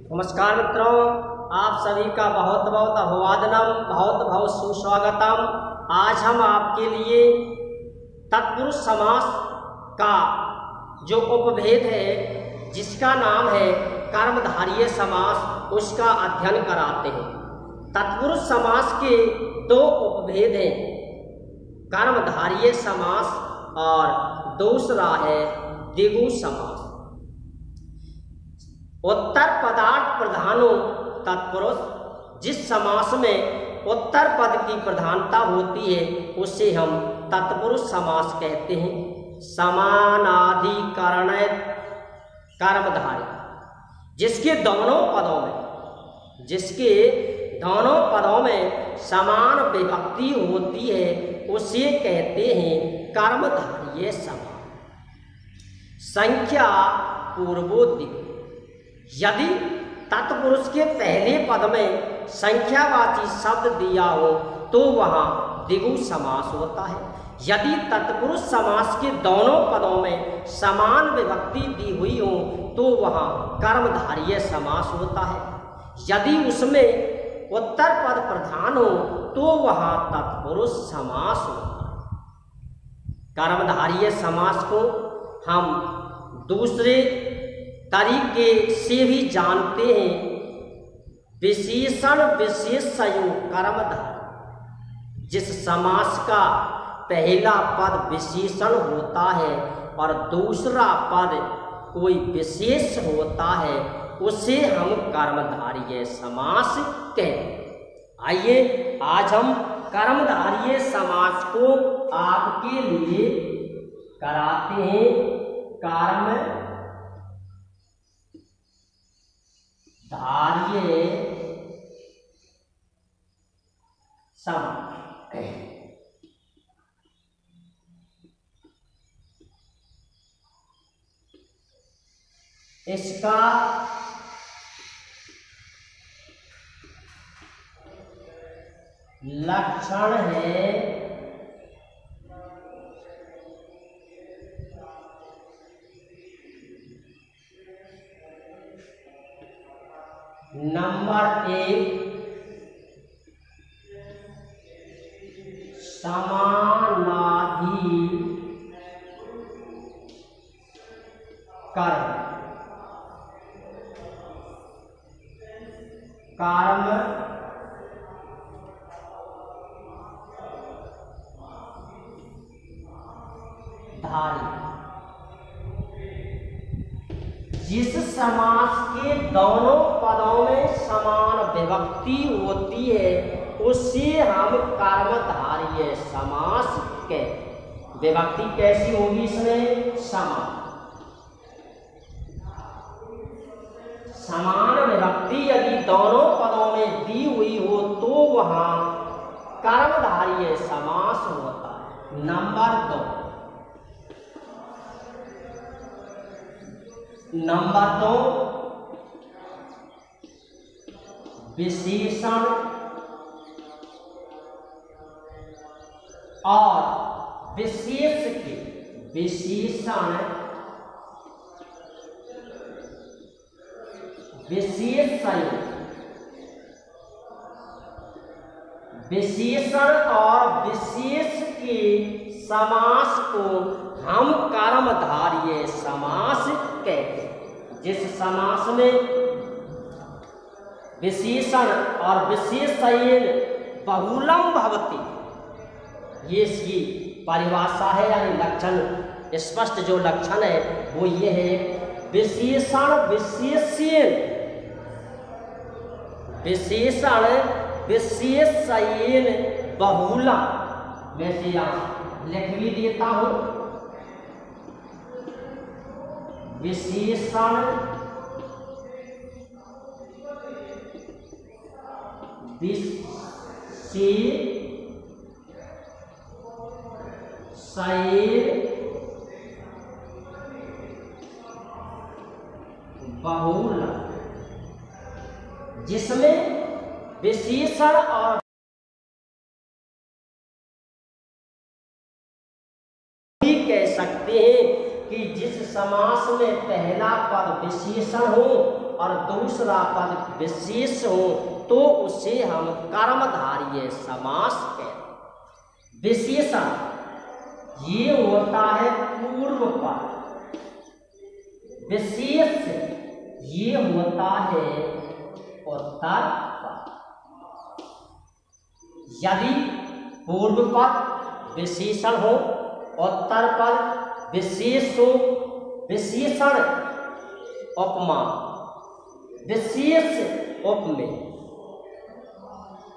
नमस्कार मित्रों, आप सभी का बहुत बहुत अभिवादनम, बहुत बहुत सुस्वागतम। आज हम आपके लिए तत्पुरुष समास का जो उपभेद है, जिसका नाम है कर्मधारय समास, उसका अध्ययन कराते हैं। तत्पुरुष समास के दो उपभेद हैं, कर्मधारय समास और दूसरा है द्विगु समास। उत्तर पदार्थ प्रधानो तत्पुरुष, जिस समास में उत्तर पद की प्रधानता होती है उसे हम तत्पुरुष समास कहते हैं। समानाधिकरण कर्मधारय, जिसके दोनों पदों में समान विभक्ति होती है उसे कहते हैं कर्मधारय समास। संख्या पूर्वोक्ति, यदि तत्पुरुष के पहले पद में संख्यावाची शब्द दिया हो तो वहाँ द्विगु समास होता है। यदि तत्पुरुष समास के दोनों पदों में समान विभक्ति दी हुई हो तो वहाँ कर्मधारय समास होता है। यदि उसमें उत्तर पद प्रधान हो तो वहाँ तत्पुरुष समास होता है। कर्मधारय समास को हम दूसरे तरीके से भी जानते हैं, विशेषण विशेषण कर्मधारय। जिस समास का पहला पद विशेषण होता है और दूसरा पद कोई विशेष होता है उसे हम कर्मधारय समास कहते हैं। आइए आज हम कर्मधारय समास को आपके लिए कराते हैं। कर्मधारय समास। इसका लक्षण है नंबर 1, समानाधिकरण। कर्मधारय, जिस समास के दोनों पदों में समान विभक्ति होती है उसे हम कर्मधारय समास कहते हैं। विभक्ति कैसी होगी इसमें? समान विभक्ति यदि दोनों पदों में दी हुई हो तो वहां कर्मधारय समास होता है। नंबर 2, विशेषण और विशेष के विशेषण और विशेष के समास को हम कर्मधारय समास कहते हैं। जिस समास में विशेषण और विशेषण बहुलम भवति, ये इसकी परिभाषा है, यानी लक्षण, स्पष्ट जो लक्षण है वो ये है, विशेषण विशेषण बहुलम। वैसे यहाँ लिख भी देता हूं, विशेषण बहुलम, जिसमें विशेषण और कह सकते हैं कि जिस समास में पहला पद विशेषण हो और दूसरा पद विशेष हो तो उसे हम कर्मधारय समास कहते हैं। विशेषण ये होता है पूर्व पद, विशेष ये होता है उत्तर पद। यदि पूर्व पद विशेषण हो, उत्तर पद विशेष हो, विशेषण उपमा, विशेष उपमेय,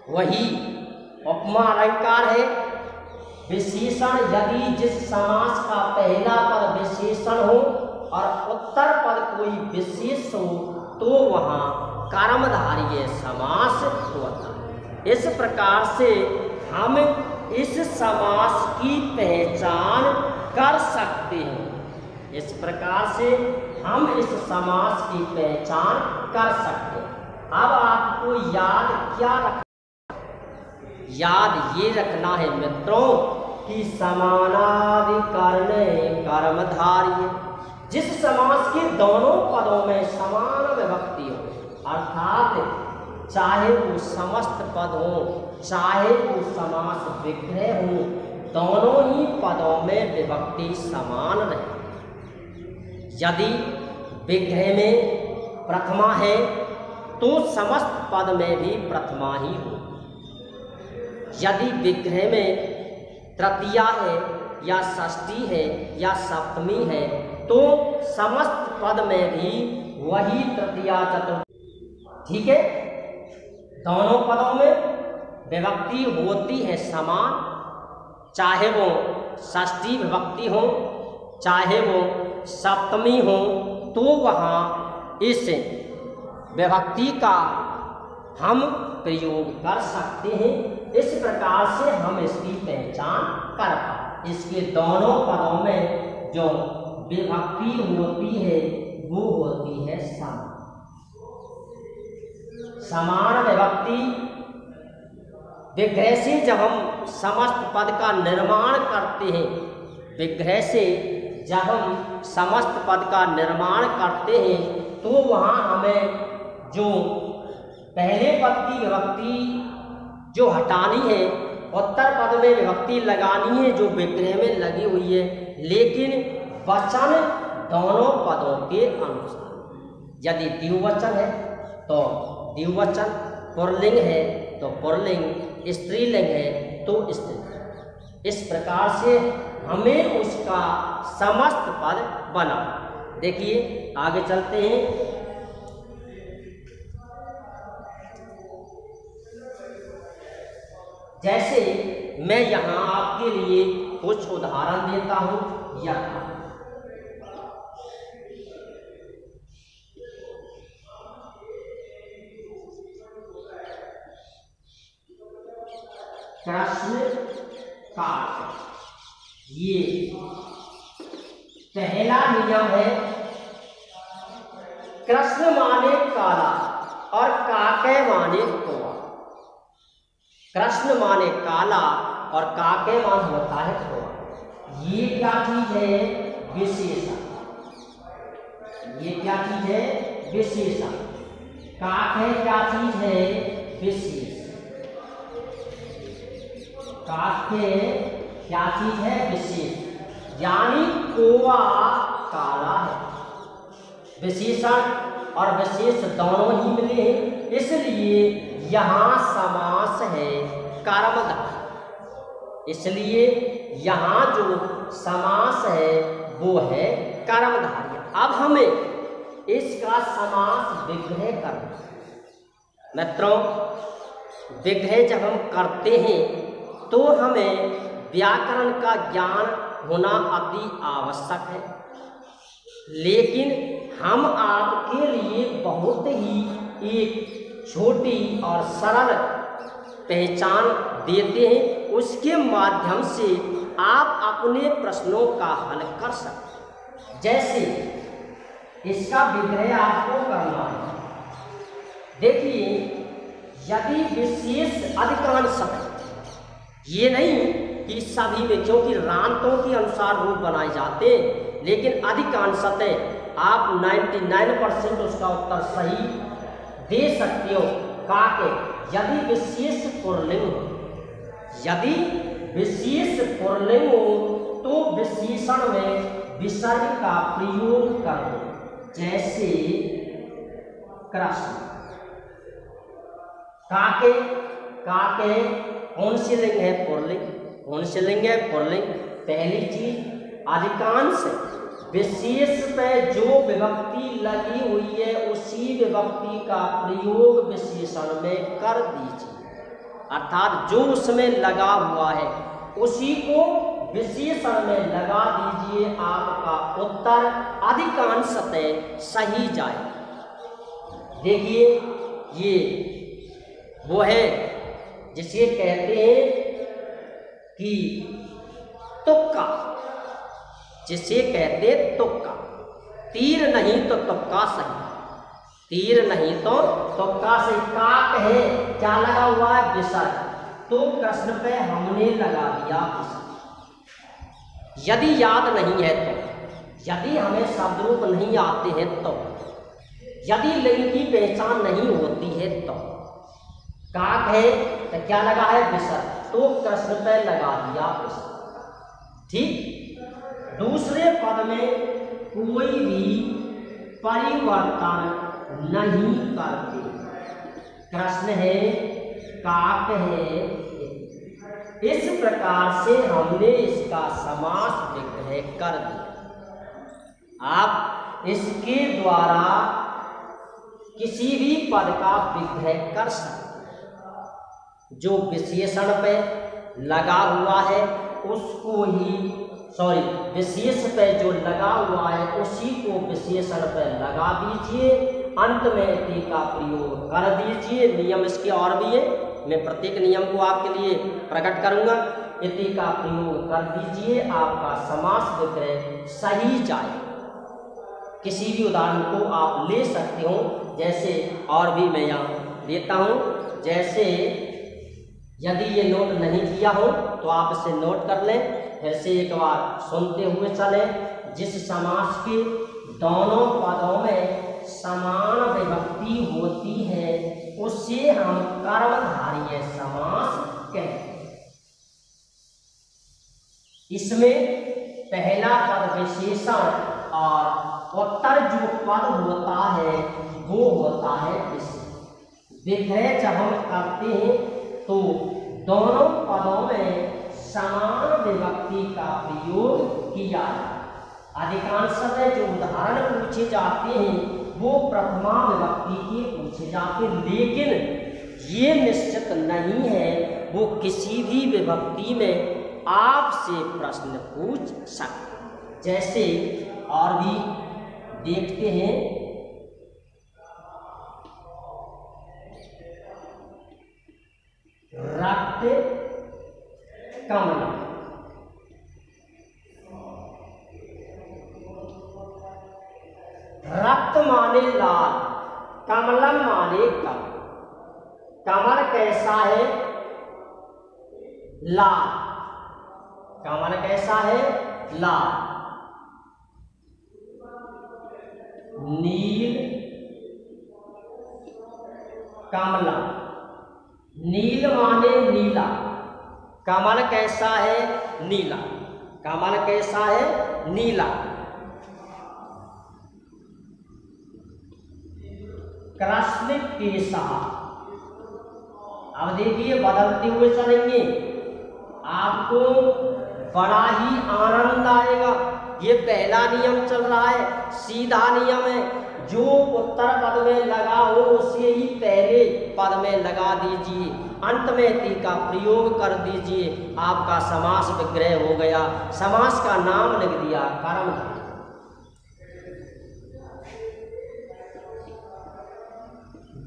वही उपमा अलंकार है। विशेषण यदि जिस समास का पहला पद विशेषण हो और उत्तर पद कोई विशेष हो तो वहाँ कर्मधारय समास होता है। इस प्रकार से हम इस समास की पहचान कर सकते हैं। इस प्रकार से हम इस समास की पहचान कर सकते हैं। अब आपको याद क्या रखना, याद ये रखना है मित्रों कि समानाधिकरणे कर्मधारय, जिस समास के दोनों पदों में समान विभक्ति हो, अर्थात चाहे वो समस्त पद हो चाहे वो समास विग्रह हो, दोनों ही पदों में विभक्ति समान रहे। यदि विग्रह में प्रथमा है तो समस्त पद में भी प्रथमा ही हो। यदि विग्रह में तृतीया है या षष्ठी है या सप्तमी है तो समस्त पद में भी वही तृतीया चतुर्थी। ठीक है, दोनों पदों में विभक्ति होती है समान, चाहे वो षष्ठी विभक्ति हो चाहे वो सप्तमी हो, तो वहाँ इस विभक्ति का हम प्रयोग कर सकते हैं। इस प्रकार से हम इसकी पहचान कर पाए। इसके दोनों पदों में जो विभक्ति होती है वो होती है समान। समान विभक्ति विग्रह से जब हम समस्त पद का निर्माण करते हैं, विग्रह से जब हम समस्त पद का निर्माण करते हैं तो वहाँ हमें जो पहले पद की विभक्ति जो हटानी है, उत्तर पद में विभक्ति लगानी है जो विग्रह में लगी हुई है, लेकिन वचन दोनों पदों के अनुसार। यदि द्विवचन है तो द्विवचन, पुल्लिंग है तो पुल्लिंग, स्त्रीलिंग है तो स्त्रीलिंग। इस प्रकार से हमें उसका समस्त पद बना। देखिए आगे चलते हैं। जैसे मैं यहाँ आपके लिए कुछ उदाहरण देता हूँ। यथा कृष्ण काट, ये पहला नियम है। कृष्ण माने काला और काके माने कौवा। कृष्ण माने काला और काके मान होता है कौवा। ये क्या चीज है? विशेषण। ये क्या चीज है? विशेषण। काके क्या चीज है? विशेष। काके क्या चीज है? विशेष। यानी कौवा काला है। विशेषण और विशेष दोनों ही मिले हैं, इसलिए यहाँ समास है कर्मधारय। इसलिए यहाँ जो समास है वो है कर्मधारय। अब हमें इसका समास विग्रह करना है। मित्रों, विग्रह जब हम करते हैं तो हमें व्याकरण का ज्ञान होना अति आवश्यक है, लेकिन हम आपके लिए बहुत ही एक छोटी और सरल पहचान देते हैं। उसके माध्यम से आप अपने प्रश्नों का हल कर सकते हैं। जैसे इसका विग्रह आपको करना है। देखिए, यदि विशेष अधिकांश, ये नहीं कि सभी में, क्योंकि रांतों के अनुसार रूप बनाए जाते हैं, लेकिन अधिकांशतः आप 99% उसका उत्तर सही दे सकते हो। काके यदि विशेष पुल्लिंग हो, यदि विशेष पुल्लिंग हो तो विशेषण में विसर्ग का प्रयोग करो, जैसे कृष्ण। काके, काके कौन सी लिंग है? पुल्लिंग। कौन सी लिंग है? पुल्लिंग। पहली चीज, अधिकांश विशेष पे जो विभक्ति लगी हुई है उसी विभक्ति का प्रयोग विशेषण में कर दीजिए, अर्थात जो उसमें लगा हुआ है उसी को विशेषण में लगा दीजिए। आपका उत्तर अधिकांशतः सही जाए। देखिए ये वो है जिसे कहते हैं कि तुक्का, जिसे कहते तुक्का। तीर नहीं तो तुक्का सही, तीर नहीं तो तुक्का सही। काक है, क्या लगा हुआ है? विसर्ग, तो प्रश्न पे हमने लगा दिया विसर्ग। यदि याद नहीं है तो, यदि हमें शब्द रूप नहीं आते हैं तो, यदि लिंग की पहचान नहीं होती है तो, काक है तो क्या लगा है? विसर्ग, तो प्रश्न पे लगा दिया विसर्ग। ठीक। दूसरे पद में कोई भी परिवर्तन नहीं करते। प्रश्न है, काक है, इस प्रकार से हमने इसका समास विग्रह कर दिया। आप इसके द्वारा किसी भी पद का विग्रह कर सकते हैं। जो विशेषण पे लगा हुआ है उसको ही, सॉरी, विशेष पे जो लगा हुआ है उसी को विशेषण पे लगा दीजिए, अंत में टी का प्रयोग कर दीजिए। नियम इसके और भी है, मैं प्रत्येक नियम को आपके लिए प्रकट करूंगा। इति का प्रयोग कर दीजिए, आपका समास विग्रह सही जाए। किसी भी उदाहरण को आप ले सकते हो, जैसे और भी मैं यहाँ लेता हूँ। जैसे यदि ये नोट नहीं किया हो तो आप इसे नोट कर लें, फिर से एक बार सुनते हुए चले। जिस समास के दोनों पदों में समान विभक्ति होती है उसे हम कर्मधारय समास कहते हैं। इसमें पहला पद विशेषण और उत्तर जो पद होता है वो होता है विशेषण। विग्रह जब हम करते हैं तो दोनों पदों में समान विभक्ति का प्रयोग किया जाए। अधिकांश में जो उदाहरण पूछे जाते हैं वो प्रथमा विभक्ति के पूछे जाते हैं, लेकिन ये निश्चित नहीं है वो किसी भी विभक्ति में आपसे प्रश्न पूछ सकते। जैसे और भी देखते हैं, रक्त कमल, रक्त माने लाल, कमलम माने कमल। कमल कैसा है? लाल। कमल कैसा है? लाल। नील कमलम, नील माने नीला। कमल कैसा है? नीला। कमल कैसा है? नीला। कृष्ण केसा, अब देखिए बदलते हुए चलेंगे, आपको बड़ा ही आनंद आएगा। ये पहला नियम चल रहा है, सीधा नियम है। जो उत्तर पद में लगा हो उसे ही पहले पद में लगा दीजिए, अंत में ती का प्रयोग कर दीजिए, आपका समास विग्रह हो गया। समास का नाम लिख दिया कर्मधारय।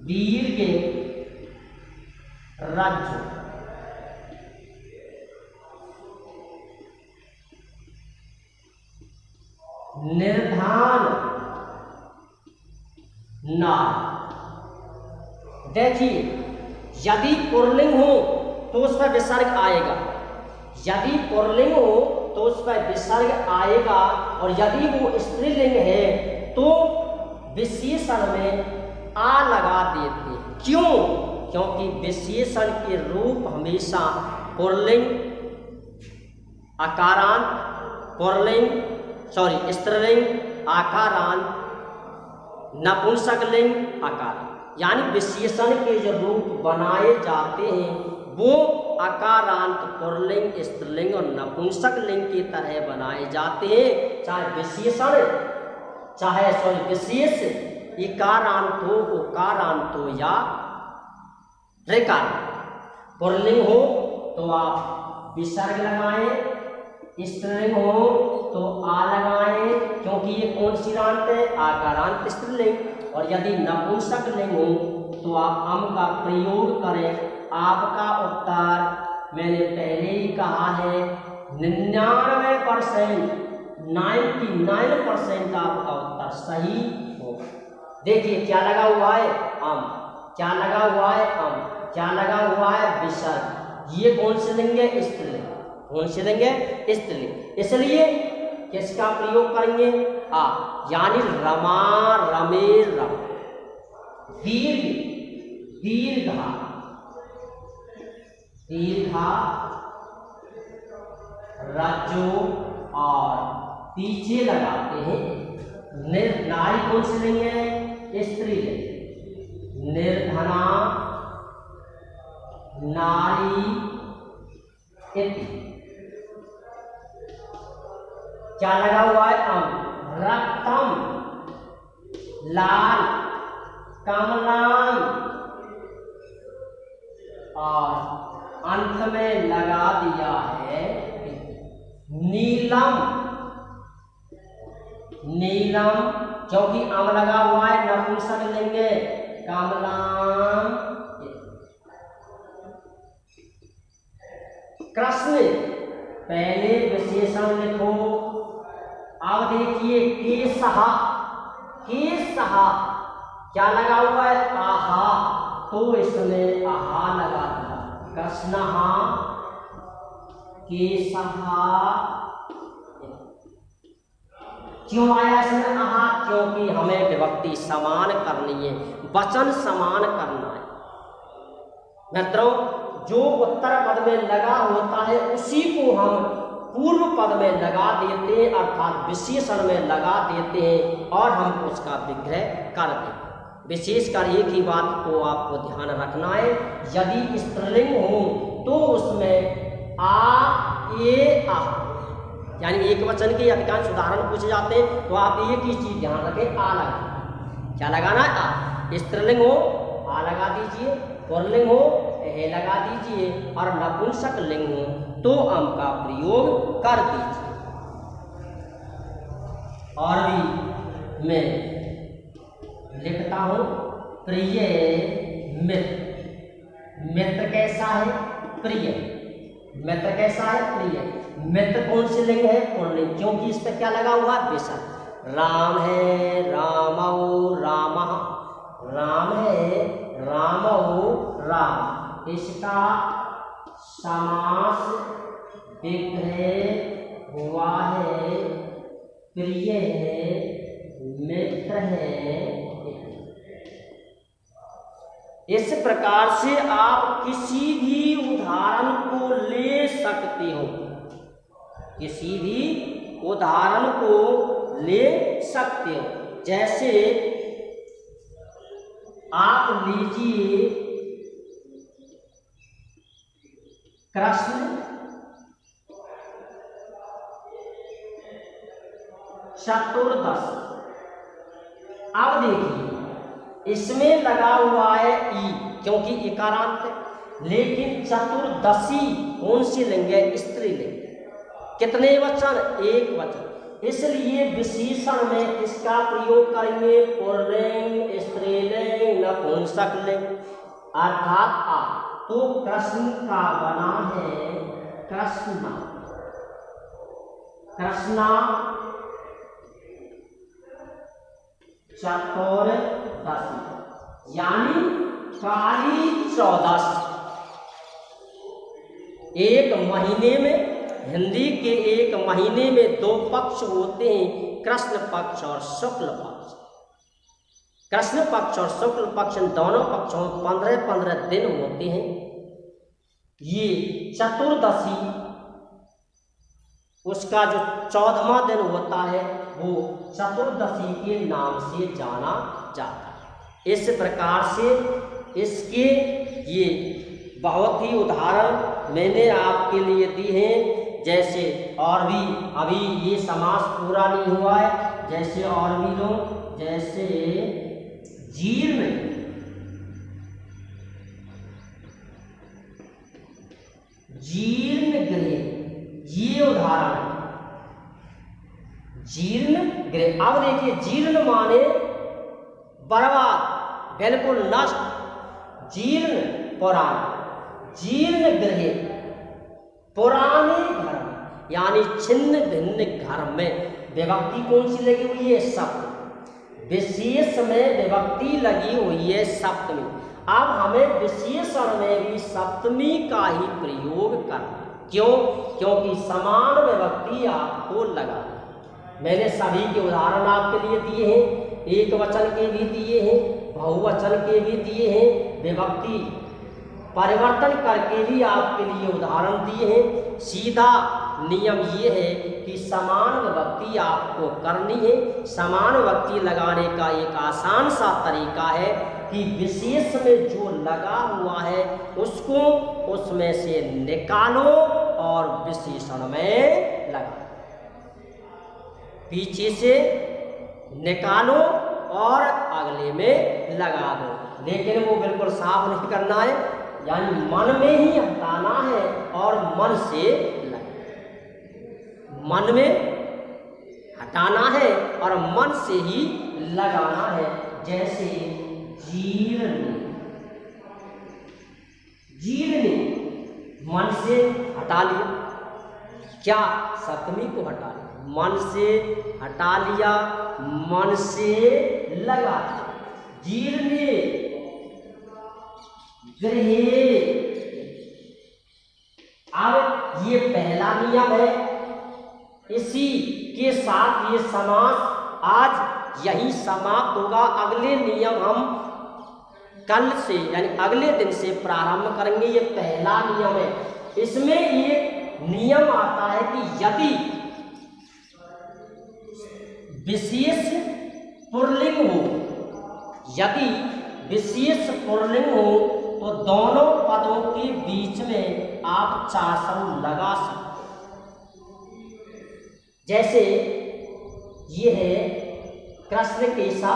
दीर्घ रज्जु, निर्धान नाल। देखिए यदि पुल्लिंग हो तो उस पर विसर्ग आएगा, यदि पुल्लिंग हो तो उस पर विसर्ग आएगा, और यदि वो स्त्रीलिंग है तो विशेषण में आ लगा देते हैं। क्यों? क्योंकि विशेषण के रूप हमेशा पुल्लिंग, आकारांत, पुल्लिंग स्त्रीलिंग, आकारांत, नपुंसकलिंग, आकारांत, यानी विशेषण के जो रूप बनाए जाते हैं वो आकारांत, पुल्लिंग, स्त्रीलिंग और नपुंसकलिंग की तरह बनाए जाते हैं। चाहे विशेषण विशेष इकारांत हो, उकारांत हो या ऋकारांत। पुल्लिंग हो तो आप विसर्ग लगाएं, स्त्रीलिंग हो तो आ लगाएं, क्योंकि ये कौन सी रांत है? आकारांत स्त्रीलिंग। और यदि नपुंसकलिंग हो तो आप अम का प्रयोग करें। आपका उत्तर मैंने पहले ही कहा है 99% 99% आपका उत्तर सही होगा। देखिए क्या लगा हुआ है? अम। क्या लगा हुआ है? अम। क्या लगा हुआ है? विसर्ग। ये कौन से लिंग है? स्त्रीलिंग। कौन से लिंग है? स्त्रीलिंग। इसलिए किसका प्रयोग करेंगे? आ, यानी रमा, रमे, रम। दीर्घा, रज्जु और पीछे लगाते हैं। नारी कौन से लिंग है? स्त्रीलिंग। निर्धना, नारी इति। क्या लगा हुआ है? अम। रक्तम, लाल, कमलाम और अंत में लगा दिया है नीलम। नीलम, क्योंकि अम लगा हुआ है नपुंसकलिंग है। कमलाम। कृष्ण, पहले विशेषण लिखो। अब देखिए केसहा, केसहा क्या लगा हुआ है? आहा, तो इसमें आहा लगा दिया। कृष्णहा, केसहा। क्यों आया इसमें आहा? क्योंकि हमें विभक्ति समान करनी है, वचन समान करना है। मित्रों, जो उत्तर पद में लगा होता है उसी को हम पूर्व पद में लगा देते हैं, अर्थात विशेषण में लगा देते हैं और हम उसका विग्रह कर देते हैं। विशेषकर एक ही बात को आपको ध्यान रखना है, यदि स्त्रीलिंग हो तो उसमें आ, ए, आ, यानी एक वचन के अधिकांश उदाहरण पूछे जाते हैं तो आप एक ही चीज ध्यान रखें, आ लगा। क्या लगाना है? आ। स्त्रीलिंग हो आ लगा दीजिए, पुल्लिंग हो ए लगा दीजिए और नपुंसक लिंग हो तो अम का प्रयोग कर दीजिए। और भी मैं लिखता हूं प्रिय मित्र। मित्र कैसा है? प्रिय। मित्र कैसा है? प्रिय। मित्र कौन से लिंग है? पुल्लिंग, क्योंकि इस पर क्या लगा हुआ? विसर्ग। राम है रामौ रामः, राम है रामौ राम। इसका समास विग्रह हुआ है प्रिय है, मित्र है। इस प्रकार से आप किसी भी उदाहरण को ले सकते हो, किसी भी उदाहरण को ले सकते हो। जैसे आप लीजिए कृष्ण चतुर्दश। अब देखिए इसमें लगा हुआ है ई, क्योंकि इकारांत है, लेकिन चतुर्दशी कौन सी लिंग है? स्त्रीलिंग। कितने वचन? एक वचन। इसलिए विशेषण में इसका प्रयोग करेंगे पुल्लिंग, स्त्रीलिंग, नपुंसकलिंग अर्थात आ। तो कृष्ण का बना है कृष्णा, कृष्णा चतुर्दशी, यानी काली चौदश। एक महीने में हिंदी के एक महीने में 2 पक्ष होते हैं, कृष्ण पक्ष और शुक्ल पक्ष। कृष्ण पक्ष और शुक्ल पक्ष दोनों पक्षों में 15-15 दिन होते हैं। ये चतुर्दशी उसका जो 14वां दिन होता है वो चतुर्दशी के नाम से जाना जाता है। इस प्रकार से इसके ये बहुत ही उदाहरण मैंने आपके लिए दी हैं। जैसे और भी अभी ये समास पूरा नहीं हुआ है, जैसे और भी लोग जैसे जीर्ण, जीर्ण गृह, ये उदाहरण जीर्ण गृह। अब देखिए जीर्ण माने बर्बाद, बिल्कुल नष्ट, जीर्ण पुराना, जीर्ण गृह पुराने घर में, यानी छिन्न भिन्न घर में विभक्ति कौन सी लगी हुई है? सप्तमी। विशेष में विभक्ति लगी हुई है सप्तमी। अब हमें विशेषण में भी सप्तमी का ही प्रयोग करना। क्यों? क्योंकि समान विभक्ति आपको लगा। मैंने सभी के उदाहरण आपके लिए दिए हैं, एक वचन के भी दिए हैं, बहुवचन के भी दिए हैं, विभक्ति परिवर्तन करके भी आपके लिए उदाहरण दिए हैं। सीधा नियम ये है कि समान विभक्ति आपको करनी है। समान विभक्ति लगाने का एक आसान सा तरीका है कि विशेष में जो लगा हुआ है उसको उसमें से निकालो और विशेषण में लगाओ। पीछे से निकालो और अगले में लगा दो, लेकिन वो बिल्कुल साफ नहीं करना है, यानी मन में ही हटाना है और मन से मन में हटाना है और मन से ही लगाना है। जैसे जीर्ण, जीर्ण मन से हटा लिया, क्या? सप्तमी को हटा लिया, मन से हटा लिया, मन से लगा। जीर्ण गृहे। अब ये पहला नियम है, इसी के साथ ये समास आज यही समाप्त होगा। अगले नियम हम कल से यानी अगले दिन से प्रारंभ करेंगे। ये पहला नियम है। इसमें एक नियम आता है कि यदि विशेष पुल्लिंग हो, यदि विशेष पुल्लिंग हो तो दोनों पदों के बीच में आप चासव लगा सकते। जैसे ये है कृष्ण केशा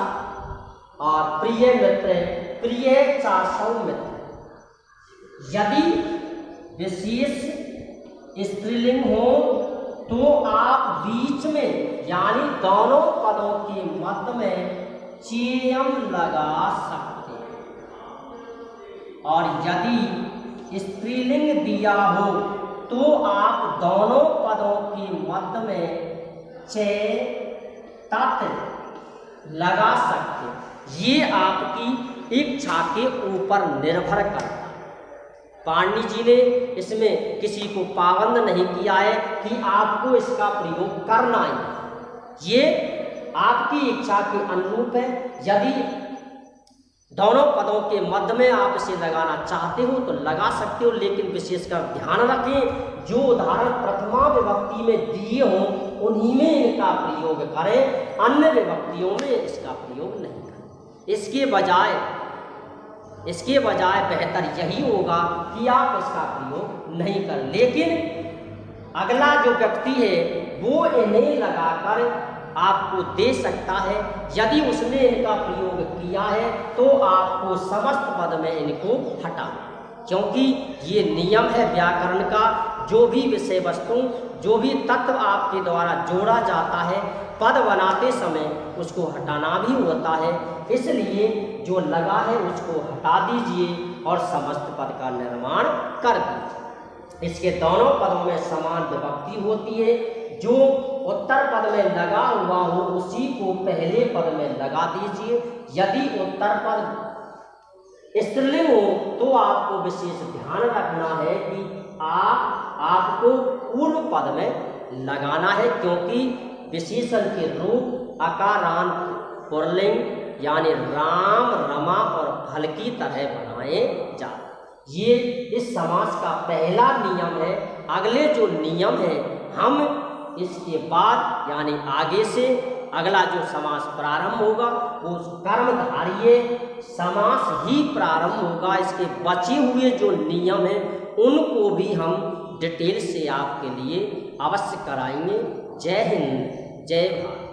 और प्रिय मित्र, प्रिय चासव मित्र। यदि विशेष स्त्रीलिंग हो तो आप बीच में यानी दोनों पदों के मध्य में चेयम लगा सकते। और यदि स्त्रीलिंग दिया हो तो आप दोनों पदों के मध्य में चे तत् लगा सकते। ये आपकी इच्छा के ऊपर निर्भर करता है। पाणिनि जी ने इसमें किसी को पाबंद नहीं किया है कि आपको इसका प्रयोग करना है। ये आपकी इच्छा के अनुरूप है। यदि दोनों पदों के मध्य में आप इसे लगाना चाहते हो तो लगा सकते हो, लेकिन विशेषकर ध्यान रखें जो उदाहरण प्रथमा विभक्ति में दिए हों उन्हीं में इनका प्रयोग करें, अन्य विभक्तियों में इसका प्रयोग नहीं करें। इसके बजाय बेहतर यही होगा कि आप इसका प्रयोग नहीं करें। लेकिन अगला जो व्यक्ति है वो इन्हें लगाकर आपको दे सकता है। यदि उसने इनका प्रयोग किया है तो आपको समस्त पद में इनको हटाना, क्योंकि ये नियम है व्याकरण का। जो भी विषय वस्तु, जो भी तत्व आपके द्वारा जोड़ा जाता है पद बनाते समय उसको हटाना भी होता है। इसलिए जो लगा है उसको हटा दीजिए और समस्त पद का निर्माण कर दीजिए। इसके दोनों पदों में समान विभक्ति होती है। जो उत्तर पद में लगा हुआ हो उसी को पहले पद में लगा दीजिए। यदि उत्तर पद स्त्रीलिंग हो तो आपको विशेष ध्यान रखना है कि आपको पूर्व पद में लगाना है, क्योंकि विशेषण के रूप अकारांत पुल्लिंग यानी राम, रमा और फल की तरह बनाए जाते। ये इस समास का पहला नियम है। अगले जो नियम है हम इसके बाद यानी आगे से अगला जो समास प्रारंभ होगा वो कर्मधारय समास ही प्रारंभ होगा। इसके बचे हुए जो नियम हैं उनको भी हम डिटेल से आपके लिए अवश्य कराएंगे। जय हिंद, जय भारत।